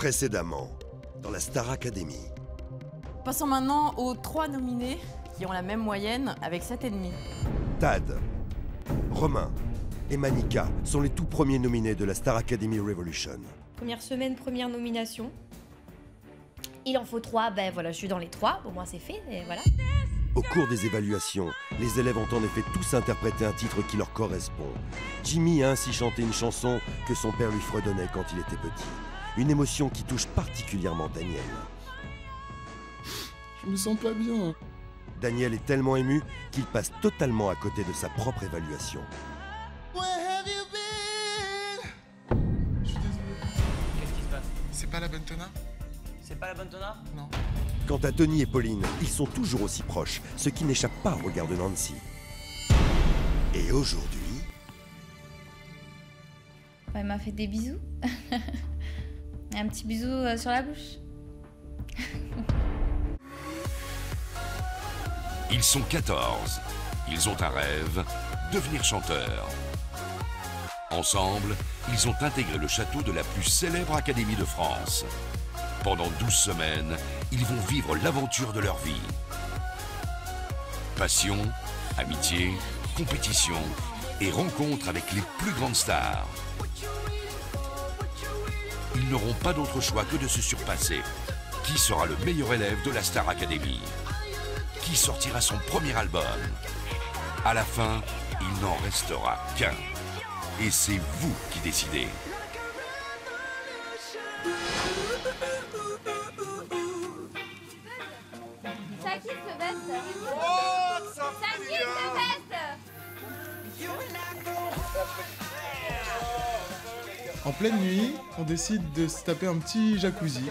Précédemment, dans la Star Academy. Passons maintenant aux 3 nominés qui ont la même moyenne avec 7,5. Tad, Romain et Manika sont les tout premiers nominés de la Star Academy Revolution. Première semaine, première nomination. Il en faut 3, ben voilà, je suis dans les 3, au moins c'est fait, et voilà. Au cours des évaluations, les élèves ont en effet tous interprété un titre qui leur correspond. Jimmy a ainsi chanté une chanson que son père lui fredonnait quand il était petit. Une émotion qui touche particulièrement Daniel. Je me sens pas bien. Daniel est tellement ému qu'il passe totalement à côté de sa propre évaluation. Je suis désolé. Qu'est-ce qui se passe? C'est pas la bonne tona? C'est pas la bonne tona? Non. Quant à Tony et Pauline, ils sont toujours aussi proches, ce qui n'échappe pas au regard de Nancy. Et aujourd'hui... Elle m'a fait des bisous. Un petit bisou sur la bouche. Ils sont 14. Ils ont un rêve, devenir chanteurs. Ensemble, ils ont intégré le château de la plus célèbre académie de France. Pendant 12 semaines, ils vont vivre l'aventure de leur vie. Passion, amitié, compétition et rencontre avec les plus grandes stars. Ils n'auront pas d'autre choix que de se surpasser. Qui sera le meilleur élève de la Star Academy? Qui sortira son premier album? À la fin, il n'en restera qu'un. Et c'est vous qui décidez. Ça quitte ce veste. Ça quitte ce veste. En pleine nuit, on décide de se taper un petit jacuzzi.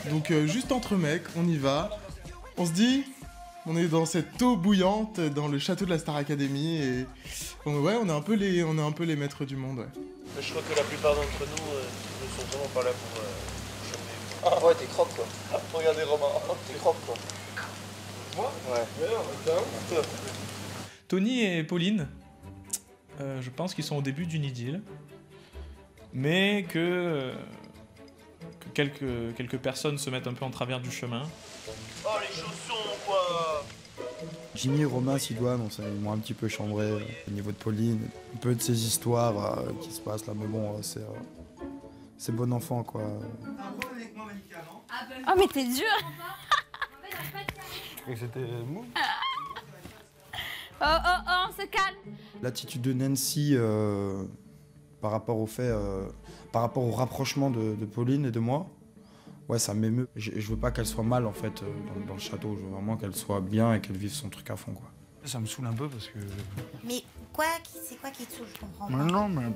Donc juste entre mecs, on y va. On se dit, on est dans cette eau bouillante, dans le château de la Star Academy, et ouais, on est un peu les maîtres du monde. Ouais. Je crois que la plupart d'entre nous ne sont vraiment pas là pour choper. Ah ouais, t'es croque quoi. Regardez Romain, T'es croque quoi. moi Ouais. Tony et Pauline, je pense qu'ils sont au début d'une idylle, mais que quelques personnes se mettent un peu en travers du chemin. Oh les chaussons quoi. Jimmy, Romain, Sidoine, ils m'ont un petit peu chambré au niveau de Pauline. Un peu de ces histoires qui se passent là, mais bon, c'est bon enfant quoi. Oh mais t'es dur. Et c'était mou. Oh, on se calme. L'attitude de Nancy par rapport au fait, par rapport au rapprochement de Pauline et de moi, ouais, ça m'émeut. Je veux pas qu'elle soit mal en fait dans le château. Je veux vraiment qu'elle soit bien et qu'elle vive son truc à fond quoi. Ça me saoule un peu parce que. Mais quoi, c'est quoi qui te saoule? Je comprends pas. Non, mais je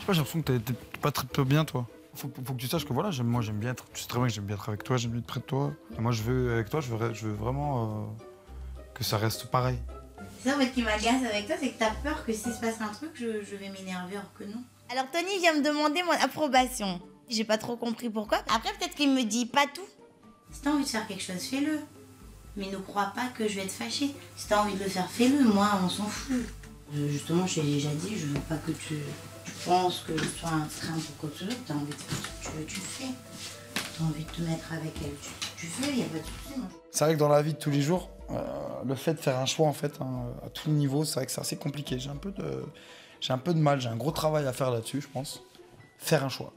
sais pas, j'ai l'impression que t'es pas très peu bien toi. Faut que tu saches que voilà, moi j'aime bien être. Tu sais très bien que j'aime bien être avec toi, j'aime bien être près de toi. Et moi je veux vraiment que ça reste pareil. C'est ça en fait qui m'agace avec toi, c'est que t'as peur que s'il se passe un truc, je vais m'énerver alors que non. Alors Tony vient me demander mon approbation. J'ai pas trop compris pourquoi. Après peut-être qu'il me dit pas tout. Si t'as envie de faire quelque chose, fais-le. Mais ne crois pas que je vais être fâchée. Si t'as envie de le faire, fais-le. Moi, on s'en fout. Justement, je t'ai déjà dit, je veux pas que tu penses que je sois un frein pour quoi que ce soit. T'as envie de faire ce que tu veux, tu le fais. T'as envie de te mettre avec elle, tu fais, y a pas de souci. C'est vrai que dans la vie de tous les jours, le fait de faire un choix en fait, à tout niveau, c'est vrai que c'est assez compliqué. J'ai un peu de mal, j'ai un gros travail à faire là-dessus, je pense. Faire un choix.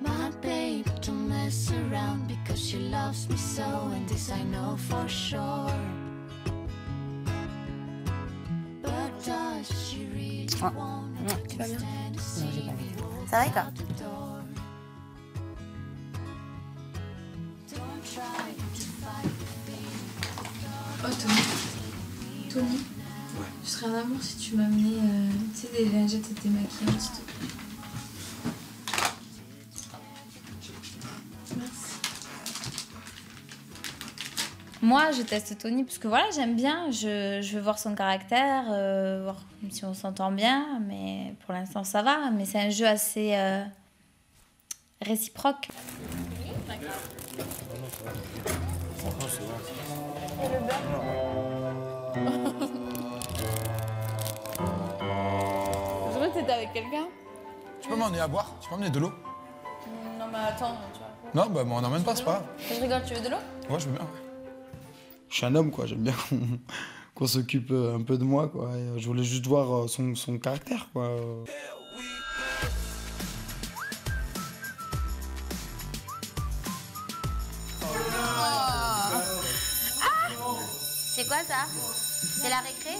My babe don't mess around because she loves me so, and this I know for sure. But does she really want Tu vas bien? Non, j'ai pas envie. Ça va et toi? Oh Tony, ouais. Je serais un amour si tu m'amenais des lingettes et des maquillages, s'il te plaît. Merci. Moi, je teste Tony parce que voilà, j'aime bien. Je veux voir son caractère, voir si on s'entend bien. Mais pour l'instant, ça va. Mais c'est un jeu assez réciproque. Franchement, c'est bon. Et le beurre? t'es avec quelqu'un? Tu peux m'emmener à boire? Tu peux m'emmener de l'eau? Non, mais attends, tu vois. Non, bah m'en emmène pas, c'est pas grave. Je rigole, tu veux de l'eau? Ouais, je veux bien, ouais. Je suis un homme, quoi. J'aime bien qu'on s'occupe un peu de moi, quoi. Et je voulais juste voir son caractère, quoi. C'est quoi ça? C'est la récré?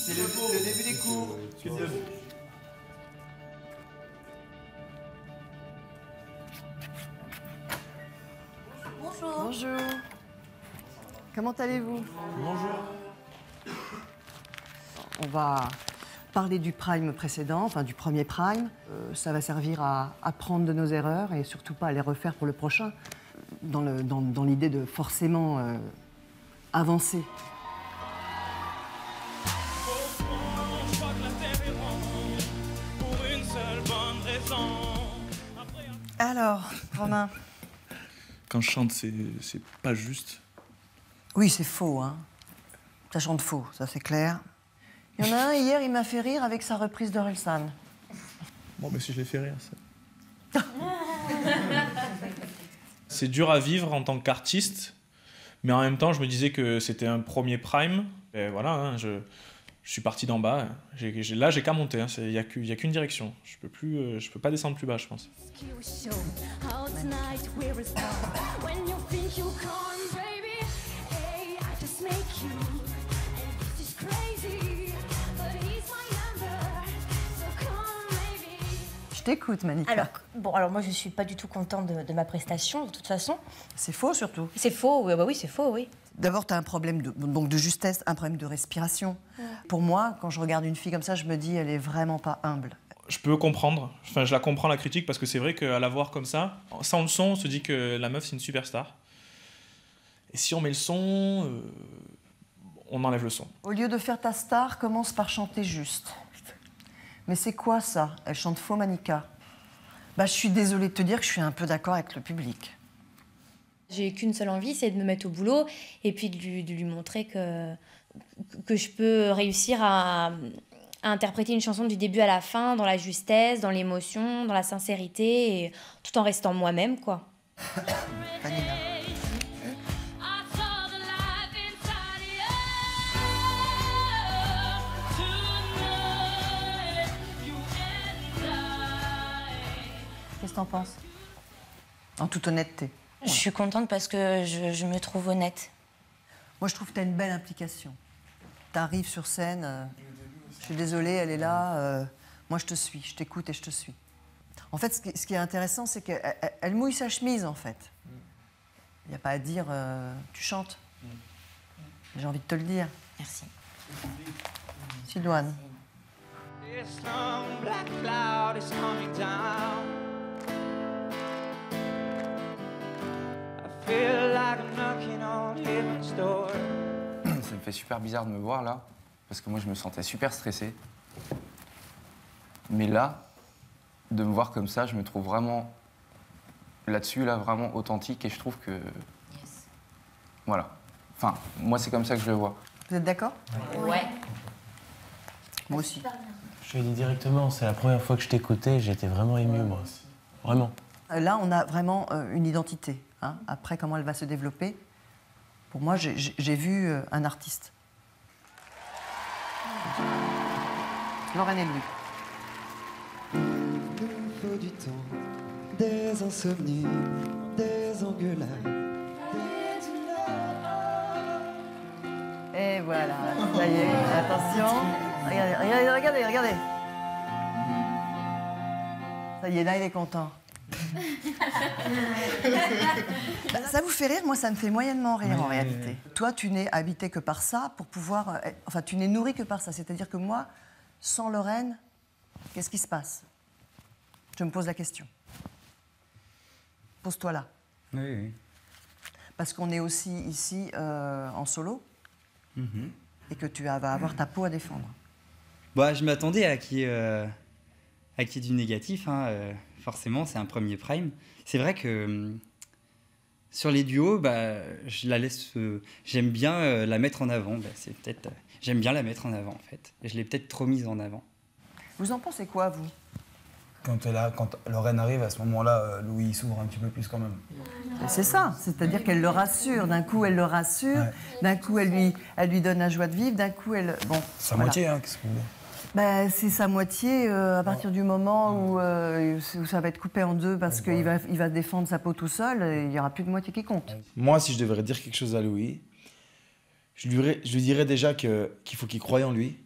C'est le début des cours. Bonjour. Bonjour. Comment allez-vous? Bonjour. On va parler du prime précédent, enfin du premier prime. Ça va servir à apprendre de nos erreurs et surtout pas à les refaire pour le prochain, dans l'idée de forcément avancer. Alors, Romain. Quand je chante, c'est pas juste. Oui, c'est faux, hein. Ça chante faux, ça c'est clair. Il y en a un, hier, il m'a fait rire avec sa reprise d'Orelsan. Bon, mais si je l'ai fait rire, ça. C'est dur à vivre en tant qu'artiste, mais en même temps, je me disais que c'était un premier prime. Et voilà, hein, je suis parti d'en bas. Là, j'ai qu'à monter. Il n'y a qu'une direction. Je peux pas descendre plus bas, je pense. Je t'écoute, Manika. Alors moi je suis pas du tout contente de ma prestation de toute façon. C'est faux surtout. C'est faux, oui, bah oui, c'est faux, oui. D'abord, tu as un problème de justesse, un problème de respiration. Ouais. Pour moi, quand je regarde une fille comme ça, je me dis, elle est vraiment pas humble. Je peux comprendre, enfin je la comprends la critique, parce que c'est vrai qu'à la voir comme ça, sans le son, on se dit que la meuf c'est une superstar. Et si on met le son, on enlève le son. Au lieu de faire ta star, commence par chanter juste. Mais c'est quoi ça? Elle chante faux, Manika. Bah, je suis désolée de te dire que je suis un peu d'accord avec le public. J'ai qu'une seule envie, c'est de me mettre au boulot et puis de lui montrer que je peux réussir à interpréter une chanson du début à la fin, dans la justesse, dans l'émotion, dans la sincérité, et tout en restant moi-même, quoi. Vanina. Qu'est-ce que t'en penses? En toute honnêteté. Je suis contente parce que je me trouve honnête. Moi, je trouve que t'as une belle implication. T'arrives sur scène, je suis désolée, elle est là, moi je te suis, je t'écoute et je te suis. En fait, ce qui est intéressant, c'est qu'elle mouille sa chemise, en fait. Il n'y a pas à dire, tu chantes. J'ai envie de te le dire. Merci. Sidoine. Ça me fait super bizarre de me voir là, parce que moi je me sentais super stressé. Mais là, de me voir comme ça, je me trouve vraiment là-dessus, là, vraiment authentique, et je trouve que... Yes. Voilà. Enfin, moi c'est comme ça que je le vois. Vous êtes d'accord? Ouais. Moi aussi. Je l'ai dit directement, c'est la première fois que je t'écoutais, j'étais vraiment ému, moi. Vraiment. Là, on a vraiment une identité. Hein. Après, comment elle va se développer, pour moi, j'ai vu un artiste. Lorraine et Louis. Il nous faut du temps, des insomnies, des engueulades. Et voilà, ça y est, attention. Regardez. Ça y est, là, il est content. Ça vous fait rire? Moi, ça me fait moyennement rire en réalité. Toi, tu n'es habité que par ça pour pouvoir... Enfin, tu n'es nourri que par ça. C'est-à-dire que moi, sans Lorraine, qu'est-ce qui se passe? Je me pose la question. Pose-toi là. Oui. Parce qu'on est aussi ici en solo et que tu vas avoir ta peau à défendre. Bah, je m'attendais à qu'il y ait du négatif, hein. Forcément, c'est un premier prime. C'est vrai que sur les duos, bah, je la laisse. J'aime bien la mettre en avant. Bah, j'aime bien la mettre en avant, en fait. Et je l'ai peut-être trop mise en avant. Vous en pensez quoi, vous? Quand Lorraine arrive, à ce moment-là, Louis il s'ouvre un petit peu plus quand même. C'est ça, c'est-à-dire qu'elle le rassure. D'un coup, elle le rassure. Ouais. D'un coup, elle lui donne la joie de vivre. D'un coup, elle... Bon, sa moitié, hein, qu'est-ce que vous voulez? Ben, c'est sa moitié à partir du moment où ça va être coupé en deux parce qu'il va défendre sa peau tout seul, il n'y aura plus de moitié qui compte. Moi, si je devrais dire quelque chose à Louis, je lui dirais déjà qu'il faut qu'il croie en lui,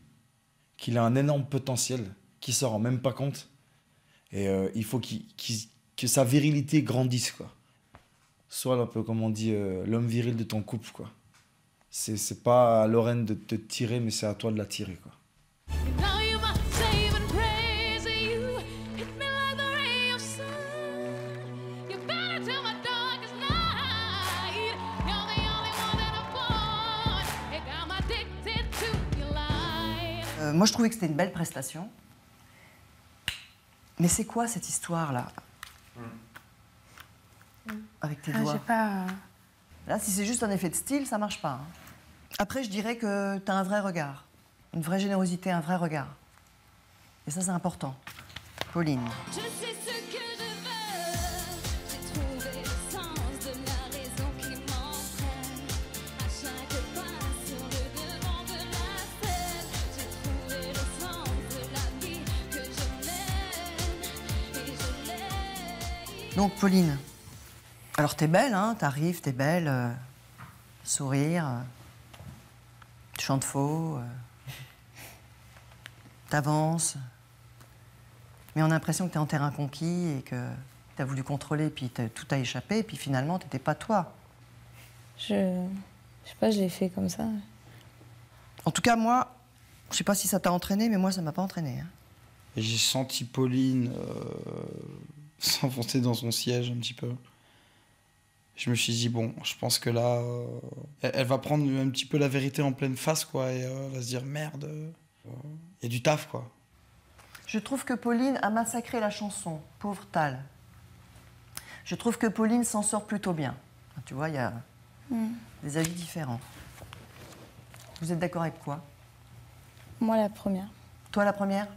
qu'il a un énorme potentiel, qu'il ne s'en rend même pas compte. Et il faut que sa virilité grandisse, quoi. Soit un peu, comme on dit, l'homme viril de ton couple, quoi. C'est pas à Lorraine de te tirer, mais c'est à toi de la tirer, quoi. Moi, je trouvais que c'était une belle prestation. Mais c'est quoi cette histoire-là? Avec tes doigts. Là, si c'est juste un effet de style, ça marche pas. Hein. Après, je dirais que t'as un vrai regard. Une vraie générosité, un vrai regard. Et ça, c'est important. Pauline. Je sais ce que je veux. J'ai trouvé le sens de la raison qui m'entraîne. À chaque pas sur le devant de la scène, j'ai trouvé le sens de la vie que je mène. Et je l'ai. Donc, Pauline. Alors, t'es belle, hein? T'arrives, t'es belle. Sourire. Tu chantes faux. T'avances. Mais on a l'impression que t'es en terrain conquis et que t'as voulu contrôler, puis tout a échappé, et puis finalement, t'étais pas toi. Je sais pas, je l'ai fait comme ça. En tout cas, moi, je sais pas si ça t'a entraîné, mais moi, ça m'a pas entraîné. Hein. J'ai senti Pauline s'enfoncer dans son siège un petit peu. Je me suis dit, bon, je pense que là, elle va prendre un petit peu la vérité en pleine face, quoi, et elle va se dire, merde, il y a du taf, quoi. Je trouve que Pauline a massacré la chanson, pauvre Tal. Je trouve que Pauline s'en sort plutôt bien. Tu vois, il y a des avis différents. Vous êtes d'accord avec quoi? Moi, la première. Toi, la première?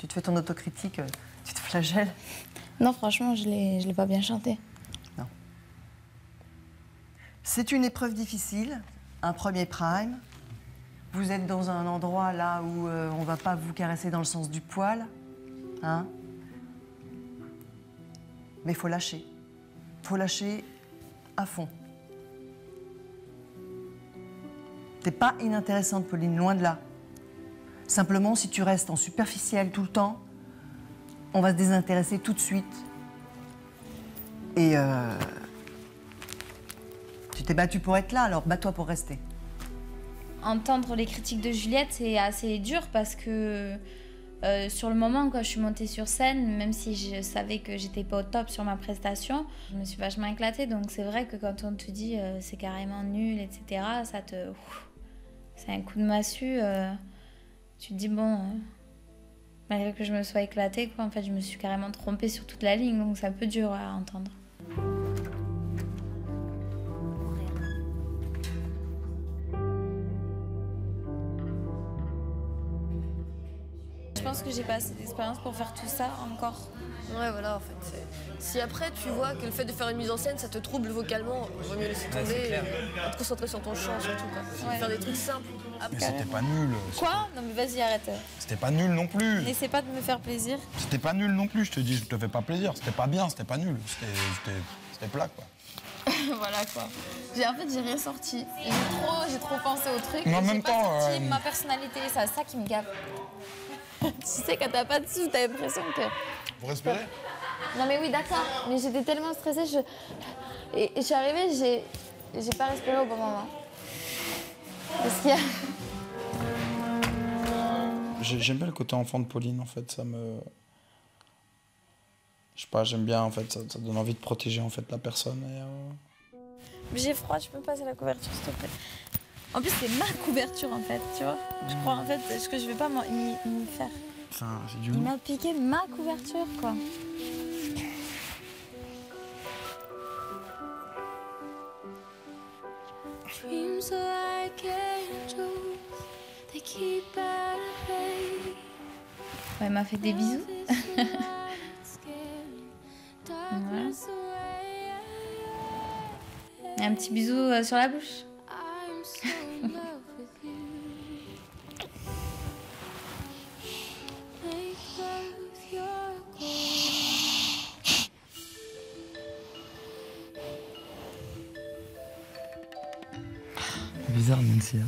Tu te fais ton autocritique, tu te flagelles? Non, franchement, je l'ai pas bien chanté. Non. C'est une épreuve difficile, un premier prime. Vous êtes dans un endroit là où on va pas vous caresser dans le sens du poil, hein? Mais il faut lâcher. Faut lâcher à fond. T'es pas inintéressante, Pauline, loin de là. Simplement, si tu restes en superficiel tout le temps, on va se désintéresser tout de suite. Et tu t'es battue pour être là, alors bats-toi pour rester. Entendre les critiques de Juliette, c'est assez dur parce que sur le moment, quand je suis montée sur scène, même si je savais que j'étais pas au top sur ma prestation, je me suis vachement éclatée. Donc c'est vrai que quand on te dit c'est carrément nul, etc., c'est un coup de massue. Tu te dis bon, malgré que je me sois éclatée, quoi, en fait, je me suis carrément trompée sur toute la ligne, donc c'est un peu dur à entendre. Je pense que j'ai pas assez d'expérience pour faire tout ça encore. Ouais, voilà, en fait. Si après tu vois que le fait de faire une mise en scène, ça te trouble vocalement, vaut mieux laisser tomber et te concentrer sur ton chant surtout, quoi. Ouais. Faire des trucs simples. Mais c'était pas nul. Quoi? Non mais vas-y, arrête. C'était pas nul non plus. N'essaie pas de me faire plaisir. C'était pas nul non plus, je te dis, je te fais pas plaisir. C'était pas bien, c'était pas nul. C'était plat, quoi. Voilà quoi. En fait, j'ai rien sorti. J'ai trop pensé au truc. Mais en même temps, pas sorti ma personnalité, c'est ça qui me gave. Tu sais, quand t'as pas de sous, t'as l'impression que... Vous respirez? Non mais oui, d'accord. Mais j'étais tellement stressée, et je suis arrivée, j'ai pas respiré au bon moment. Qu'est-ce qu'il y a? J'aime bien le côté enfant de Pauline, en fait, ça me... Je sais pas, j'aime bien, en fait, ça donne envie de protéger, en fait, la personne. Mais j'ai froid, tu peux me passer la couverture, s'il te plaît? En plus, c'est ma couverture, en fait, tu vois. Je crois, en fait, que je vais pas m'y faire. Enfin, c'est du... Il m'a piqué ma couverture, quoi. Dreams are like angels, they keep at bay. Enfin, il m'a fait des bisous. Voilà. Et un petit bisou sur la bouche. Bizarre, Nancy.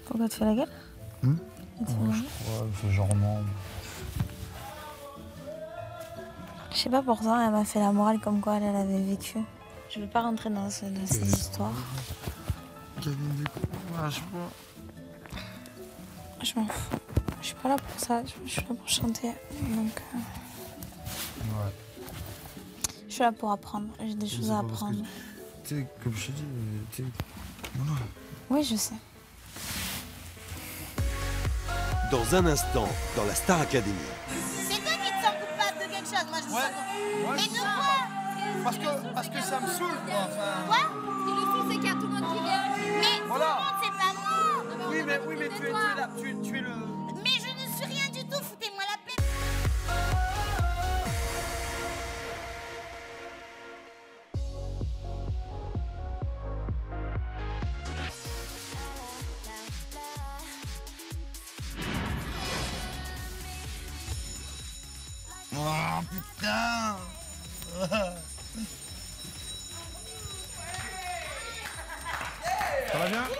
Pourquoi tu fais la gueule? Je crois, ce genre non. Je sais pas pour ça, elle m'a fait la morale comme quoi elle avait vécu. Je veux pas rentrer dans cette histoire. Kevin, du coup, vachement. Je m'en fous. Je suis pas là pour ça, je suis là pour chanter. Donc. Ouais. Je suis là pour apprendre, j'ai des choses à apprendre. Tu sais, comme je te dis, tu sais. Voilà. Oui, je sais. Dans un instant, dans la Star Academy. C'est toi qui te sens coupable de quelque chose, moi je me sens coupable. Mais de quoi? Parce que ça me saoule, quoi. Enfin... Quoi? Ce qui le fout, c'est qu'il y a tout le monde qui vient. Mais Voilà. tout le monde, c'est pas moi. Oui, mais tu es là, tu es le... Mais je ne suis rien du tout, foutez-moi la paix. Oh, putain. Ça va bien? Tout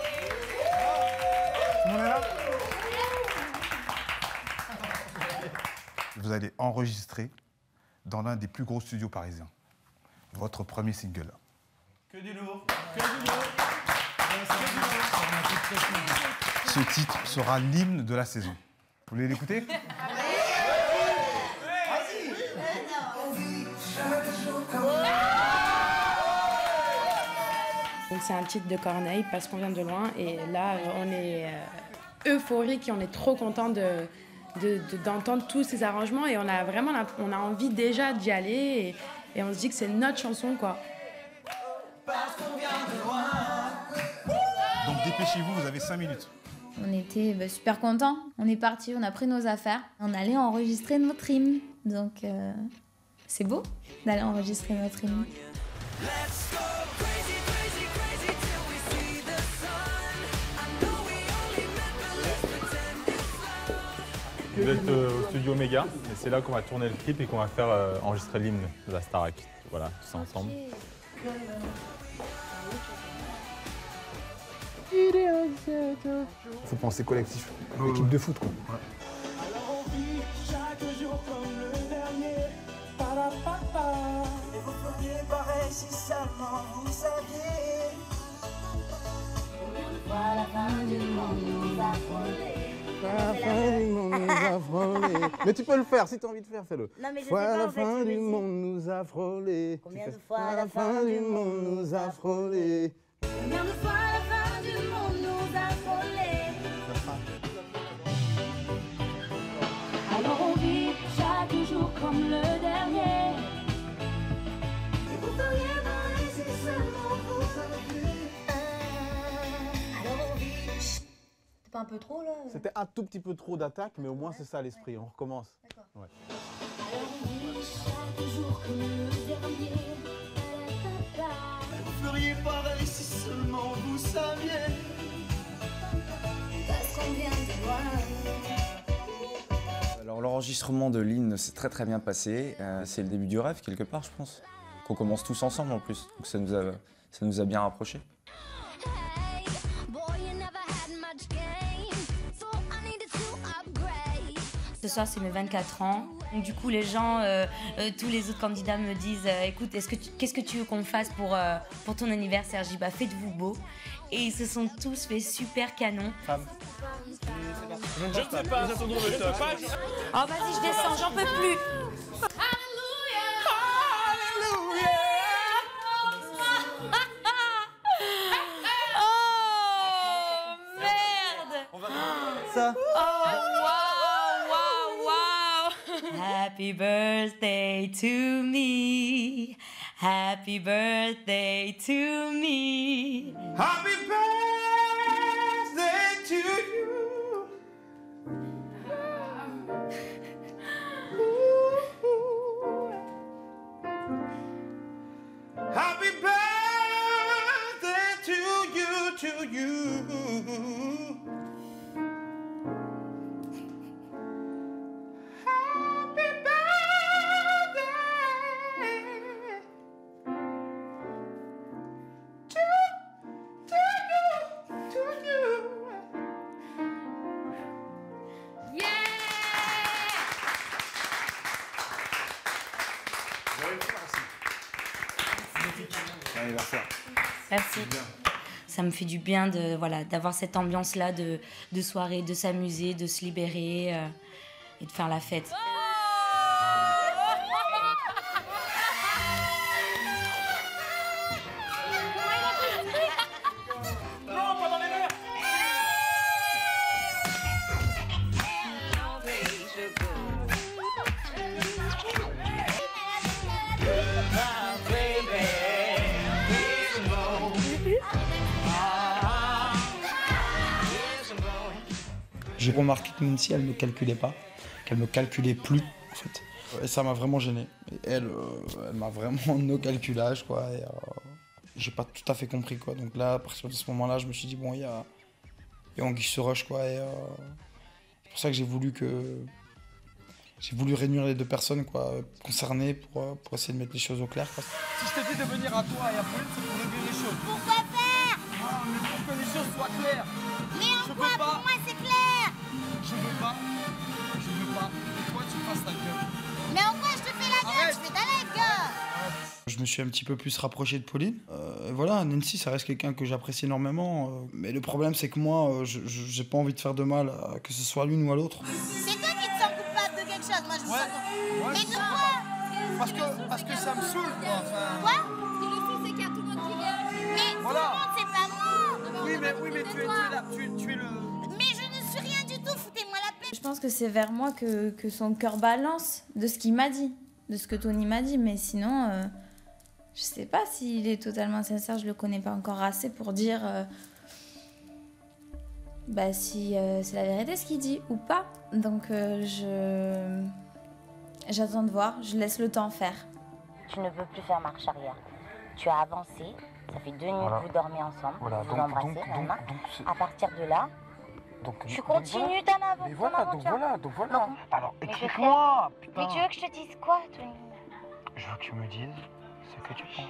le monde est là? Vous allez enregistrer dans l'un des plus gros studios parisiens votre premier single. Que du lourd. Que du lourd. Ce titre sera l'hymne de la saison. Vous voulez l'écouter? Donc c'est un titre de Corneille parce qu'on vient de loin et là on est euphorique et on est trop content d'entendre tous ces arrangements et on a vraiment on a envie déjà d'y aller et on se dit que c'est notre chanson quoi. Donc dépêchez-vous, vous avez 5 minutes. On était super contents. On est partis, on a pris nos affaires. On allait enregistrer notre hymne. Donc c'est beau d'aller enregistrer notre hymne. Vous êtes au studio Méga et c'est là qu'on va tourner le clip et qu'on va faire enregistrer l'hymne de la Starac. Voilà, tout ça ensemble. Faut penser collectif. Équipe de foot, quoi. Ouais. Alors on vit chaque jour comme le dernier. Et vous feriez pareil si seulement vous saviez. Combien de fois la fin du monde nous a frôlés. La fin du monde nous a frôlés. Mais tu peux le faire, si tu as envie de faire, fais-le. Non, mais je fois sais pas, la en fait, fin je du sais. monde nous a frôlés. Combien de fois la fin du monde nous a frôlés. Combien de fois la fin du monde nous a frôlés. Alors on vit chaque jour comme le dernier. Et vous feriez pareil si seulement vous saviez. Alors on vit. C'est pas un peu trop là? C'était un tout petit peu trop d'attaque, mais au moins c'est ça l'esprit. On recommence. Ouais. Alors on vit chaque jour comme le dernier. Vous feriez pareil si seulement vous saviez. Parce qu'on vient de loin. Alors l'enregistrement de l'hymne s'est très très bien passé. C'est le début du rêve quelque part, je pense. Qu'on commence tous ensemble en plus. Donc ça nous a bien rapprochés. Ce soir, c'est mes 24 ans. Donc, du coup, les gens, tous les autres candidats me disent écoute, qu'est-ce que tu veux qu'on fasse pour ton anniversaire? Je dis bah, faites-vous beau. Et ils se sont tous fait super canon. Je ne sais pas, je ne sais pas. Oh, vas-y, je descends, j'en peux plus. Oh, merde. Ça. Oh, wow. Happy birthday to me. Happy birthday to me. Happy birthday to you. anniversaire. Merci. Ça me fait du bien d'avoir cette ambiance-là de soirée, de s'amuser, de se libérer et de faire la fête. J'ai remarqué que Nancy, elle ne me calculait pas, qu'elle me calculait plus, en fait. Et ça m'a vraiment gêné. Et elle m'a vraiment no calculage, quoi. Et j'ai pas tout à fait compris, quoi. Donc là, à partir de ce moment-là, je me suis dit, bon, il y a anguille sous roche, quoi. Et c'est pour ça que j'ai voulu réunir les deux personnes, quoi, concernées pour essayer de mettre les choses au clair, quoi. Si je te dis de venir à toi et à Pauline, c'est pour régler les choses. Pourquoi faire? Ah, mais pour que les choses soient claires. Mais en quoi? Pour moi, c'est clair. Je veux pas que toi tu fasses ta gueule. Mais en quoi je te fais la gueule? Je fais ta gueule. Je me suis un petit peu plus rapproché de Pauline. Voilà, Nancy, ça reste quelqu'un que j'apprécie énormément. Mais le problème, c'est que moi, j'ai pas envie de faire de mal, que ce soit à l'une ou à l'autre. C'est toi qui te sens coupable de quelque chose. Moi, je me sens coupable. Mais de quoi? Parce que ça me saoule, quoi. Enfin... Quoi? Ce qui le saoule, c'est qu'il y a tout le monde qui vient. Mais voilà. tout le monde, c'est pas moi. Oui, mais tu es là, tu es le... Mais je ne suis rien du tout, foutez-moi la paix. Je pense que c'est vers moi que son cœur balance de ce qu'il m'a dit, de ce que Tony m'a dit. Mais sinon, je sais pas s'il est totalement sincère, je le connais pas encore assez pour dire si c'est la vérité ce qu'il dit ou pas. Donc j'attends de voir, je laisse le temps faire. Tu ne peux plus faire marche arrière. Tu as avancé, ça fait 2 nuits que vous dormez ensemble, vous vous embrassez, à partir de là, tu continues ta aventure. Mais voilà, donc voilà. Non. Alors, Mais explique-moi, putain. Mais tu veux que je te dise quoi, Tony? Je veux que tu me dises ce que tu penses.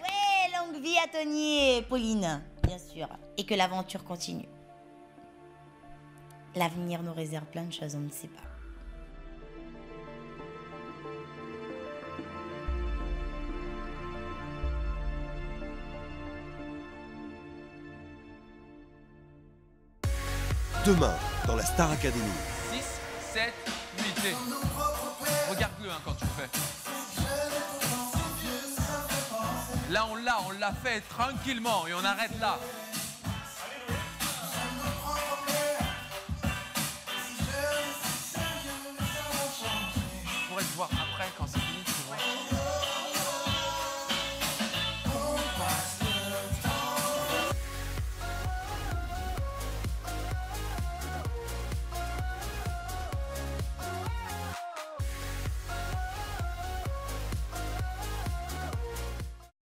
Ouais, longue vie à Tony et Pauline, bien sûr. Et que l'aventure continue. L'avenir nous réserve plein de choses, on ne sait pas. Demain, dans la Star Academy. 6, 7, 8 et... Regarde-le quand tu le fais. Là, on l'a fait tranquillement et on arrête là. Je pourrais te voir après quand